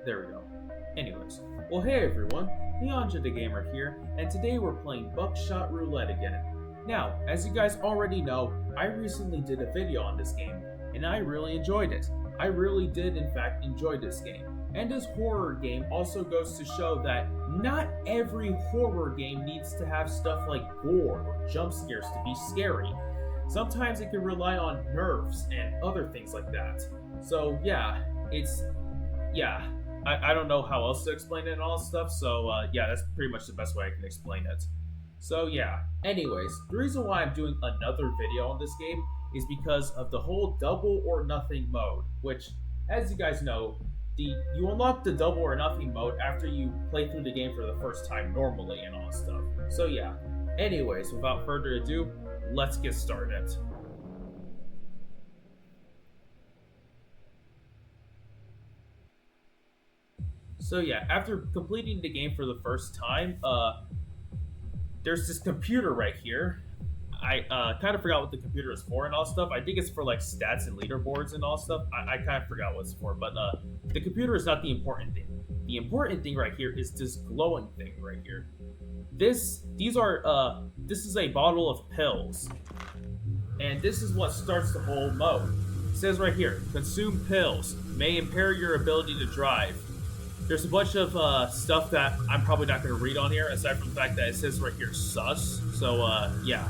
There we go. Anyways, well hey everyone, Leonja the Gamer here, and today we're playing Buckshot Roulette again. Now, as you guys already know, I recently did a video on this game, and I really enjoyed it. I really did in fact enjoy this game. And this horror game also goes to show that not every horror game needs to have stuff like gore or jump scares to be scary. Sometimes it can rely on nerves and other things like that. So yeah, I don't know how else to explain it and all stuff, so yeah, that's pretty much the best way I can explain it. So yeah, anyways, the reason why I'm doing another video on this game is because of the whole double or nothing mode, which, as you guys know, you unlock the double or nothing mode after you play through the game for the first time normally and all stuff. So yeah, anyways, without further ado, let's get started. So yeah, after completing the game for the first time, there's this computer right here. I kind of forgot what the computer is for and all stuff. I think it's for like stats and leaderboards and all stuff. I kind of forgot what it's for, but the computer is not the important thing. The important thing right here is this glowing thing right here. This is a bottle of pills, and this is what starts the whole mode. It says right here, consume pills, may impair your ability to drive. There's a bunch of stuff that I'm probably not going to read on here, aside from the fact that it says right here, sus. So, yeah.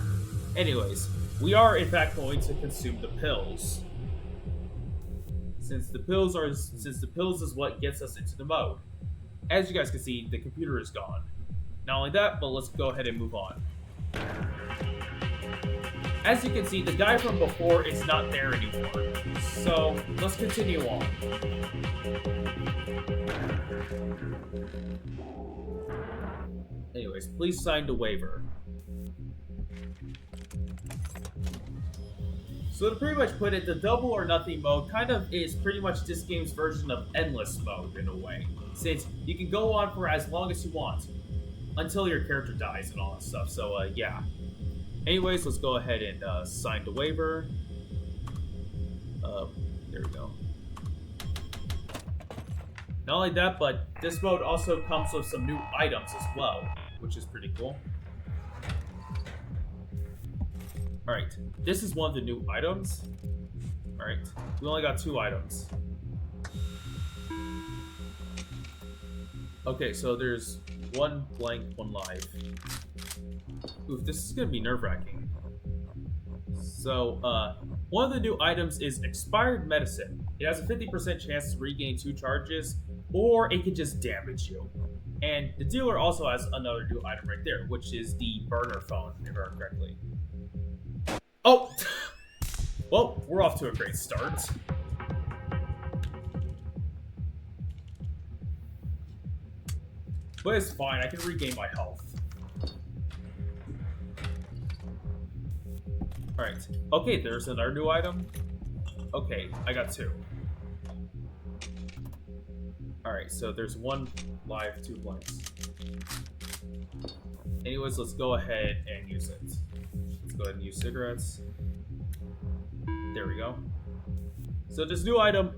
Anyways, we are in fact going to consume the pills. Since the pills is what gets us into the mode. As you guys can see, the computer is gone. Not only that, but let's go ahead and move on. As you can see, the guy from before is not there anymore. So, let's continue on. Anyways, please sign the waiver. So to pretty much put it, the double or nothing mode kind of is pretty much this game's version of endless mode in a way. Since you can go on for as long as you want, until your character dies and all that stuff, so yeah. Anyways, let's go ahead and sign the waiver. There we go. Not only that, but this mode also comes with some new items as well, which is pretty cool. Alright, this is one of the new items. Alright, we only got 2 items. Okay, so there's 1 blank, 1 live. Oof, this is gonna be nerve-wracking. So, one of the new items is expired medicine. It has a 50% chance to regain 2 charges, or it can just damage you. And the dealer also has another new item right there, which is the burner phone, if I remember correctly. Oh! Well, we're off to a great start. But it's fine, I can regain my health. Alright. Okay, there's another new item. Okay, I got 2. Alright, so there's 1 live, 2 blanks. Anyways, let's go ahead and use it. Let's go ahead and use cigarettes. There we go. So this new item,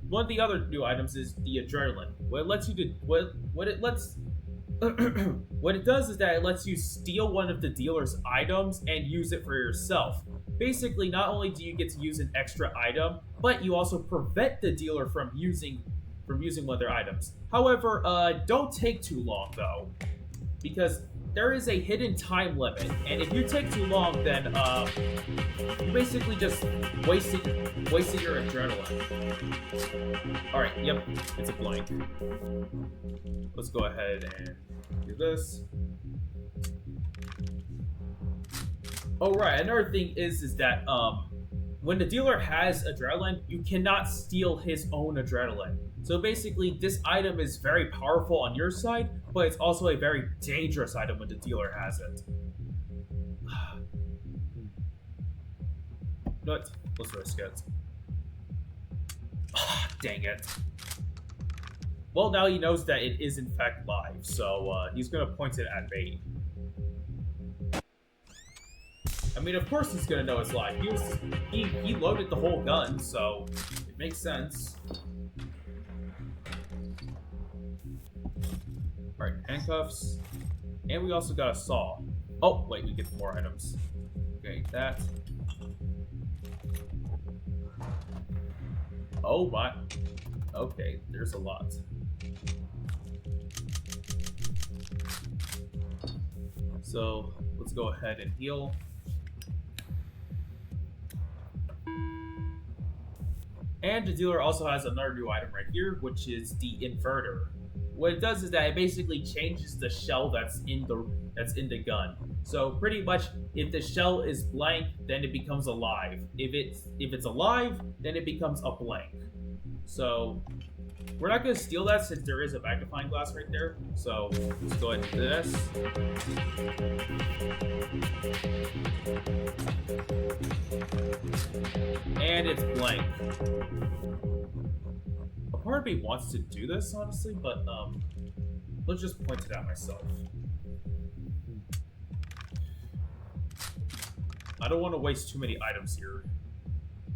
one of the other new items is the adrenaline. What it lets you do, what it does is that it lets you steal one of the dealer's items and use it for yourself. Basically, not only do you get to use an extra item, but you also prevent the dealer from using one of their items. However, don't take too long though, because there is a hidden time limit, and if you take too long, then you basically just wasting your adrenaline. Alright, yep, it's a blank. Let's go ahead and do this. Oh right, another thing is that when the dealer has adrenaline, you cannot steal his own adrenaline. So basically, this item is very powerful on your side, but it's also a very dangerous item when the dealer has it. But let's risk it. Dang it. Well, now he knows that it is in fact live, so he's gonna point it at me. I mean, of course he's gonna know it's live. He loaded the whole gun, so it makes sense. handcuffs. And we also got a saw. Oh, wait, we get more items. Okay, that. Oh my. Okay, there's a lot. So, let's go ahead and heal. And the dealer also has another new item right here, which is the inverter. What it does is that it basically changes the shell that's in the gun. So pretty much, if the shell is blank, then it becomes alive. If it's alive, then it becomes a blank. So we're not going to steal that since there is a magnifying glass right there. So let's go ahead and do this. And it's blank. A part of me wants to do this, honestly, but let's just point it out myself. I don't want to waste too many items here.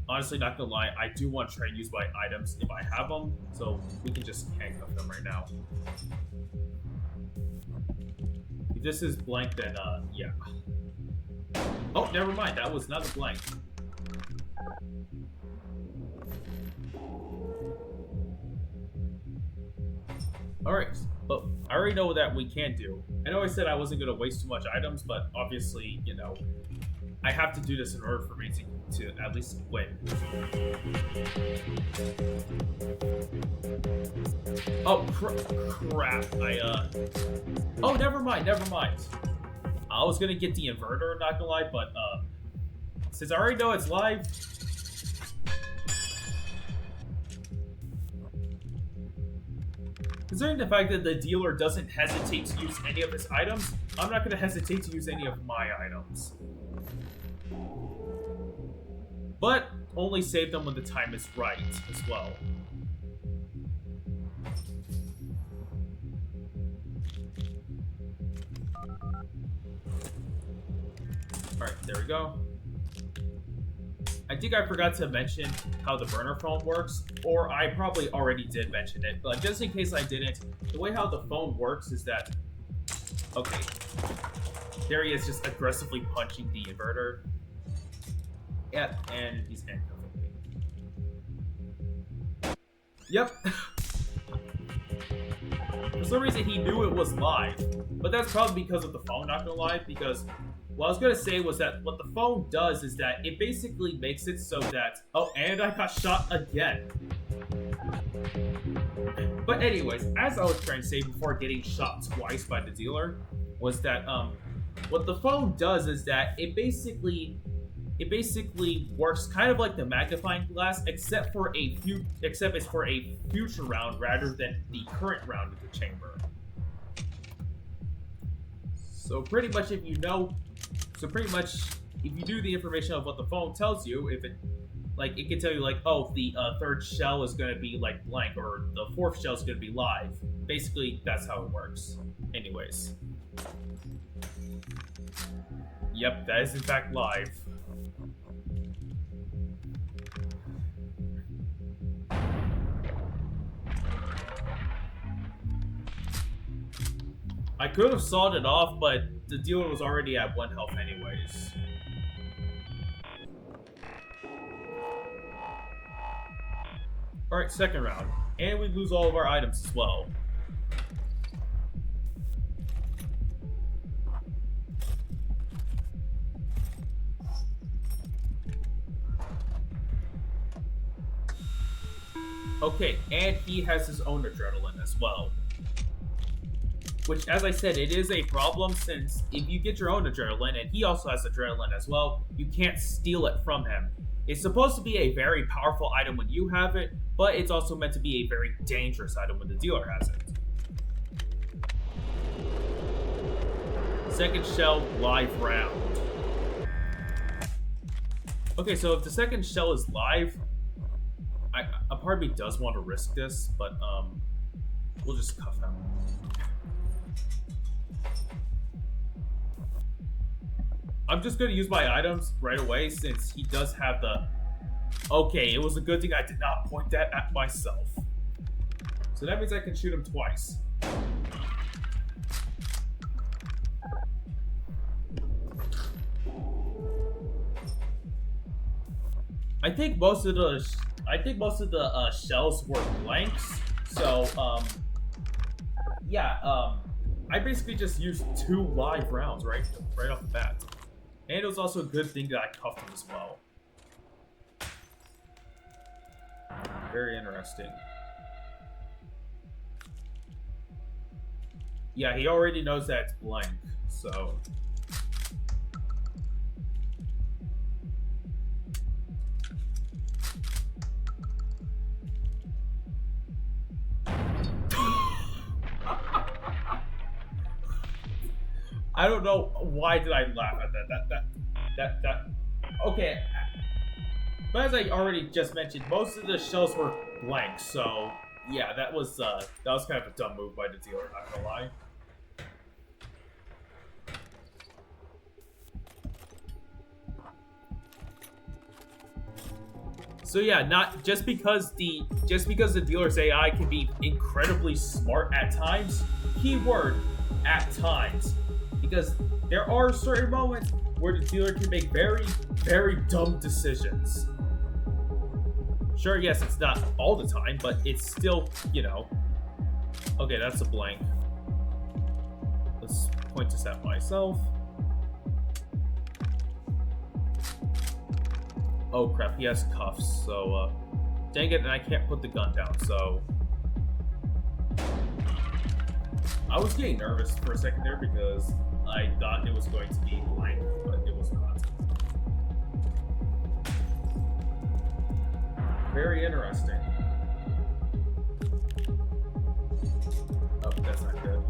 Honestly, not gonna lie, I do want to try and use my items if I have them, so we can just handcuff them right now. If this is blank, then yeah. Oh, never mind, that was not a blank. Alright, but I already know that we can do. I know I said I wasn't going to waste too much items, but obviously, you know, I have to do this in order for me to at least win. Oh, crap. Oh, never mind. I was going to get the inverter, not going to lie, but since I already know it's live, considering the fact that the dealer doesn't hesitate to use any of his items, I'm not going to hesitate to use any of my items. But only save them when the time is right as well. Alright, there we go. I think I forgot to mention how the burner phone works, or I probably already did mention it, but just in case I didn't, the way how the phone works is that... Okay. There he is, just aggressively punching the inverter. Yep, and he's handcuffing me. Yep. For some reason, he knew it was live, but that's probably because of the phone, not gonna lie, because... What I was going to say was that what the phone does is that it basically makes it so that... Oh, and I got shot again. But anyways, as I was trying to say before getting shot twice by the dealer, was that what the phone does is that it basically works kind of like the magnifying glass, except it's for a future round rather than the current round of the chamber. So pretty much if you know... So pretty much, if you do the information of what the phone tells you, if it, like, it can tell you, like, oh, the third shell is going to be, like, blank, or the fourth shell is going to be live. Basically, that's how it works. Anyways. Yep, that is in fact live. I could have sawed it off, but the dealer was already at 1 health anyways. Alright, second round. And we lose all of our items as well. Okay, and he has his own adrenaline as well. Which, as I said, it is a problem since if you get your own adrenaline, and he also has adrenaline as well, you can't steal it from him. It's supposed to be a very powerful item when you have it, but it's also meant to be a very dangerous item when the dealer has it. Second shell, live round. Okay, so if the second shell is live, a part of me does want to risk this, but we'll just cuff him. I'm just going to use my items right away since he does have the... Okay, it was a good thing I did not point that at myself. So that means I can shoot him twice. I think most of the shells were blanks. So yeah, I basically just used 2 live rounds right off the bat, and it was also a good thing that I cuffed him as well. Very interesting. Yeah, he already knows that it's blank, so. I don't know why did I laugh at that. Okay, but as I already just mentioned, most of the shells were blank, so yeah, that was kind of a dumb move by the dealer. Not gonna lie. So yeah, not just because the dealer's AI can be incredibly smart at times. Keyword at times, because there are certain moments where the dealer can make very, very dumb decisions. Sure, yes, it's not all the time, but it's still, you know. Okay, that's a blank. Let's point this at myself. Oh crap, he has cuffs, so dang it, and I can't put the gun down, so I was getting nervous for a second there because I thought it was going to be blank, but it was not. Very interesting. Oh, that's not good.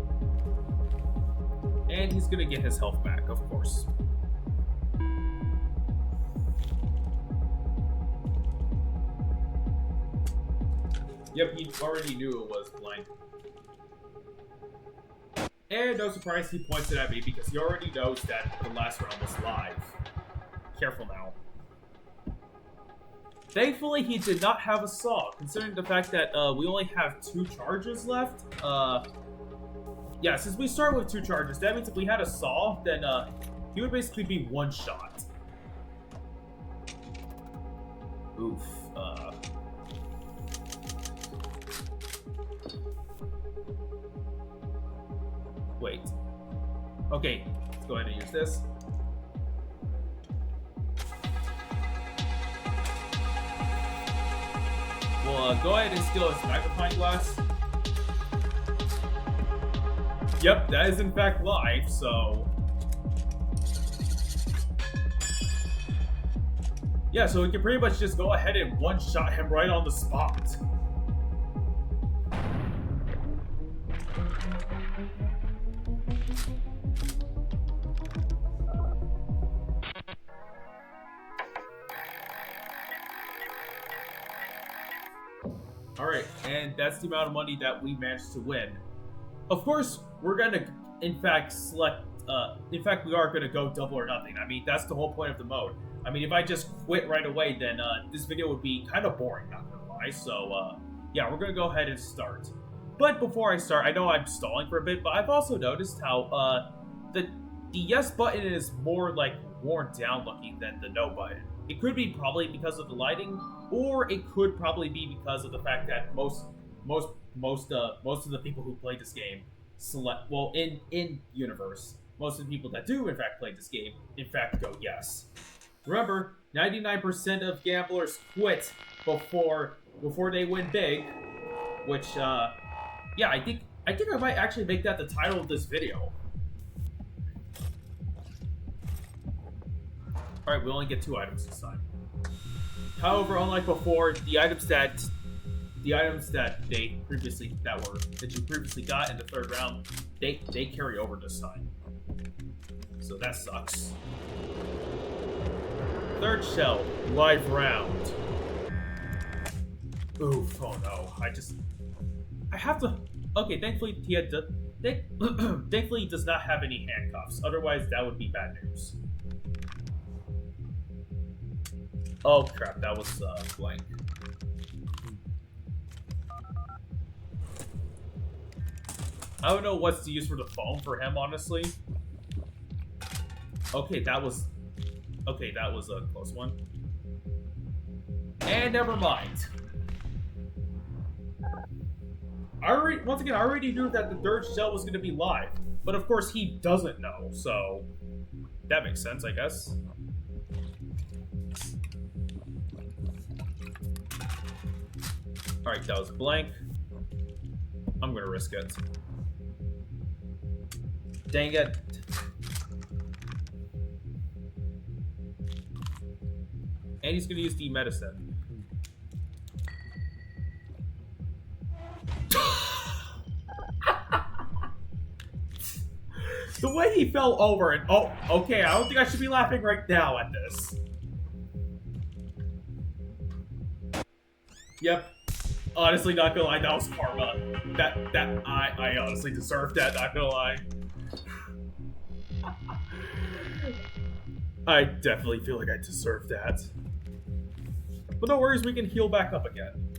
And he's gonna get his health back, of course. Yep, he already knew it was blank. And no surprise, he points it at me because he already knows that the last round was live. Careful now. Thankfully, he did not have a saw, considering the fact that we only have 2 charges left. Yeah, since we start with 2 charges, that means if we had a saw, then he would basically be 1 shot. Oof. Wait. Okay, let's go ahead and use this. We'll go ahead and steal his magnifying glass. Yep, that is in fact live, so. Yeah, so we can pretty much just go ahead and one-shot him right on the spot. Alright, and that's the amount of money that we managed to win. Of course, we're gonna, in fact, select, we are gonna go double or nothing. I mean, that's the whole point of the mode. I mean, if I just quit right away, then this video would be kind of boring, not gonna lie. So, yeah, we're gonna go ahead and start. But before I start, I know I'm stalling for a bit, but I've also noticed how, the yes button is more, like, worn down looking than the no button. It could be probably because of the lighting, or it could probably be because of the fact that most of the people who play this game in universe, most of the people that do in fact play this game, in fact go yes. Remember, 99% of gamblers quit before they win big, which yeah, I think I might actually make that the title of this video. Alright, we only get 2 items this time. However, unlike before, the items that you previously got in the 3rd round, they carry over this time. So that sucks. 3rd shell, live round. Oof, oh no. I have to. Okay, thankfully thankfully he does not have any handcuffs. Otherwise, that would be bad news. Oh crap, that was blank. I don't know what's the use for the phone for him, honestly. Okay, that was a close one. And never mind. Once again, I already knew that the third shell was going to be live. But of course, he doesn't know, so that makes sense, I guess. Alright, that was blank. I'm going to risk it. Dang it. And he's going to use the medicine. The way he fell over and... Oh, okay, I don't think I should be laughing right now at this. Yep. Honestly, not gonna lie, that was karma. I honestly deserved that, not gonna lie. I definitely feel like I deserved that. But no worries, we can heal back up again.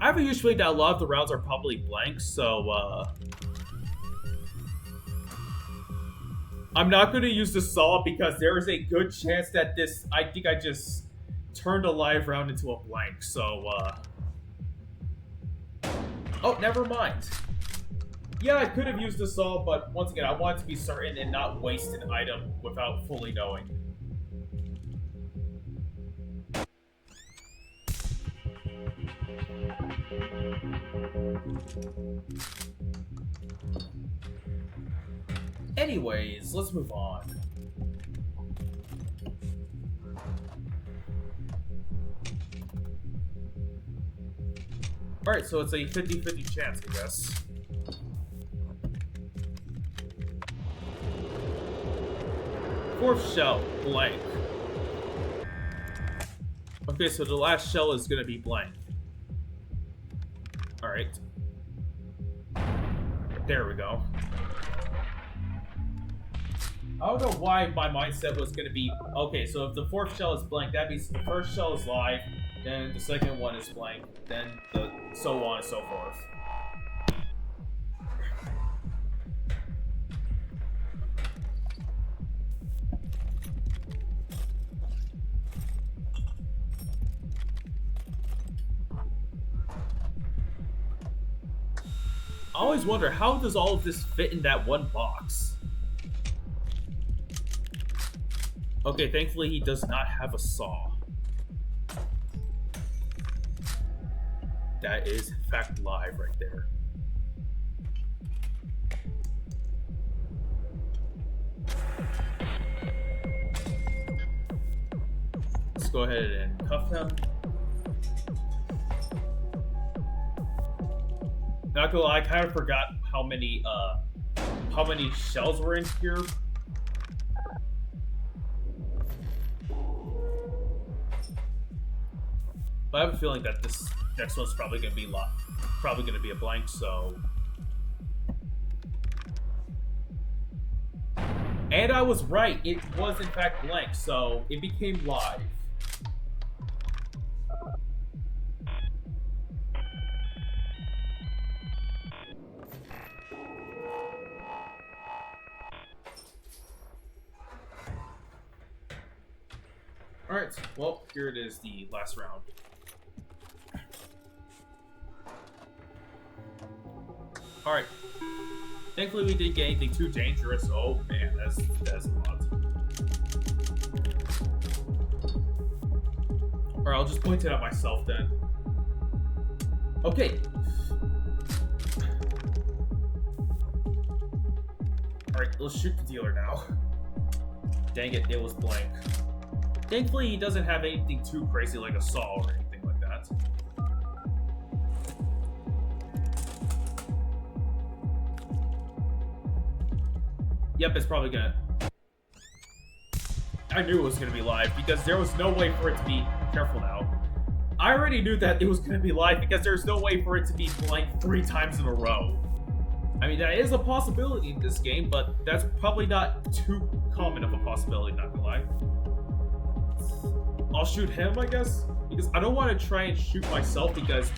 I have a huge feeling that a lot of the rounds are probably blank, so, I'm not going to use the saw because there is a good chance that this... I think I just turned a live round into a blank, so, Oh, never mind. Yeah, I could have used the saw, but once again, I wanted to be certain and not waste an item without fully knowing. Anyways, let's move on. Alright, so it's a 50-50 chance, I guess. Fourth shell, blank. Okay, so the last shell is gonna be blank. Alright. There we go. I don't know why my mindset was going to be, okay, so if the fourth shell is blank, that means the first shell is live, then the second one is blank, then the so on and so forth. I always wonder, how does all of this fit in that one box? Okay, thankfully he does not have a saw. That is, in fact, live right there. Let's go ahead and cuff him. Not gonna lie, I kind of forgot how many shells were in here. But I have a feeling that this next one's probably gonna be a blank, so. And I was right, it was in fact blank, so it became live. Alright, well, here it is, the last round. Alright. Thankfully we didn't get anything too dangerous. Oh man, that's a lot. Alright, I'll just point it out myself then. Okay. Alright, let's shoot the dealer now. Dang it, it was blank. Thankfully he doesn't have anything too crazy like a saw or anything like that. Yep, it's probably gonna... I knew it was gonna be live because there was no way for it to be... Careful now. I already knew that it was gonna be live because there's no way for it to be blank 3 times in a row. I mean, that is a possibility in this game, but that's probably not too common of a possibility, not gonna lie. I'll shoot him, I guess, because I don't want to try and shoot myself because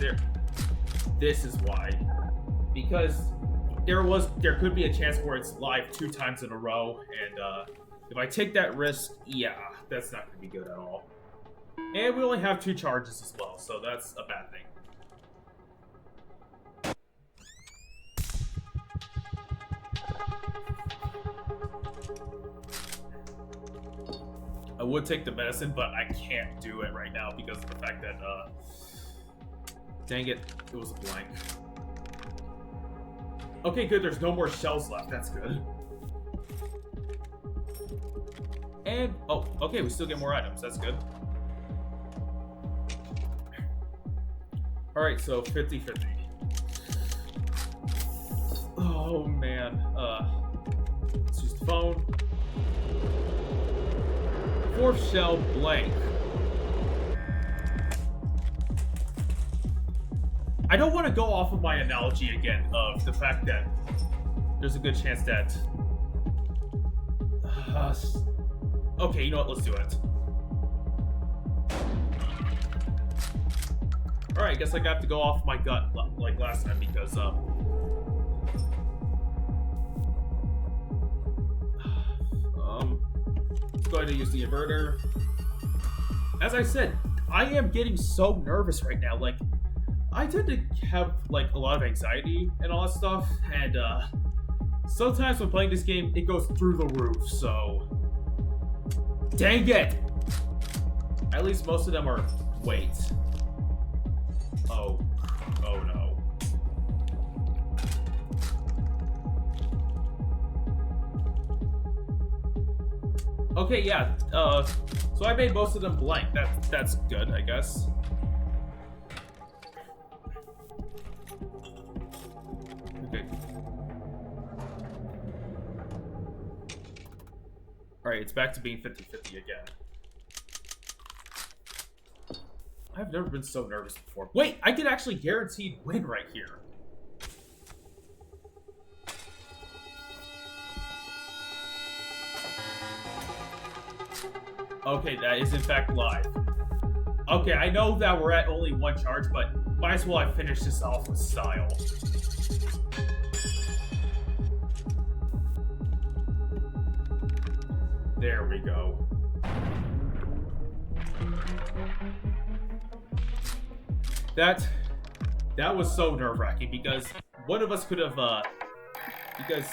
this is why. Because there could be a chance where it's live 2 times in a row, and if I take that risk, yeah. that's not going to be good at all. And we only have 2 charges as well, so that's a bad thing. I would take the medicine, but I can't do it right now because of the fact that, dang it, it was a blank. Okay, good, there's no more shells left, that's good. And, oh, okay, we still get more items, that's good. Alright, so 50-50. Oh, man, let's use the phone. 4th shell blank. I don't want to go off of my analogy again of the fact that there's a good chance that... okay, you know what? Let's do it. Alright, I guess I have to go off my gut like last time because, let's go ahead and use the inverter. As I said, I am getting so nervous right now. Like, I tend to have, like, a lot of anxiety and all that stuff, and, sometimes when playing this game, it goes through the roof, so... Dang it! At least most of them are... Wait. Oh. Oh, no. Okay, yeah, so I made most of them blank. That's good, I guess. Okay. Alright, it's back to being 50-50 again. I've never been so nervous before. Wait, I could actually guaranteed win right here. Okay, that is in fact live. Okay, I know that we're at only 1 charge, but might as well I finish this off with style. There we go. That was so nerve-wracking because one of us could have, because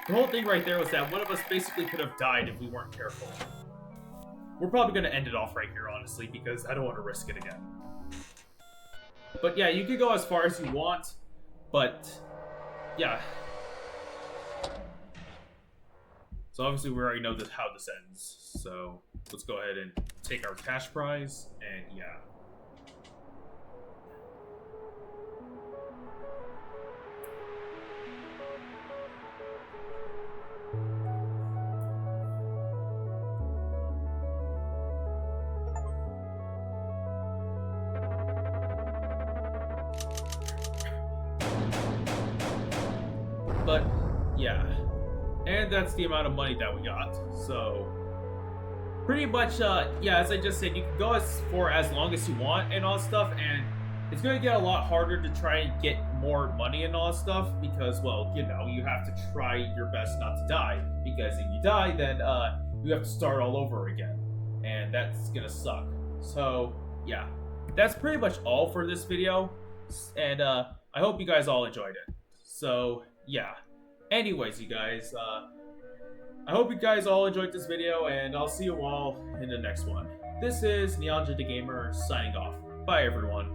the whole thing right there was that one of us basically could have died if we weren't careful. We're probably going to end it off right here, honestly, because I don't want to risk it again. But yeah, you can go as far as you want, but yeah. So obviously we already know how this ends, so let's go ahead and take our cash prize, and yeah. But, yeah. And that's the amount of money that we got. So, pretty much, yeah, as I just said, you can go for as long as you want and all stuff, and it's going to get a lot harder to try and get more money and all stuff, because, well, you know, you have to try your best not to die, because if you die, then, you have to start all over again, and that's going to suck. So, yeah, that's pretty much all for this video, and, I hope you guys all enjoyed it. So, yeah. Anyways, you guys, I hope you guys all enjoyed this video, and I'll see you all in the next one. This is Neonja the Gamer signing off. Bye, everyone.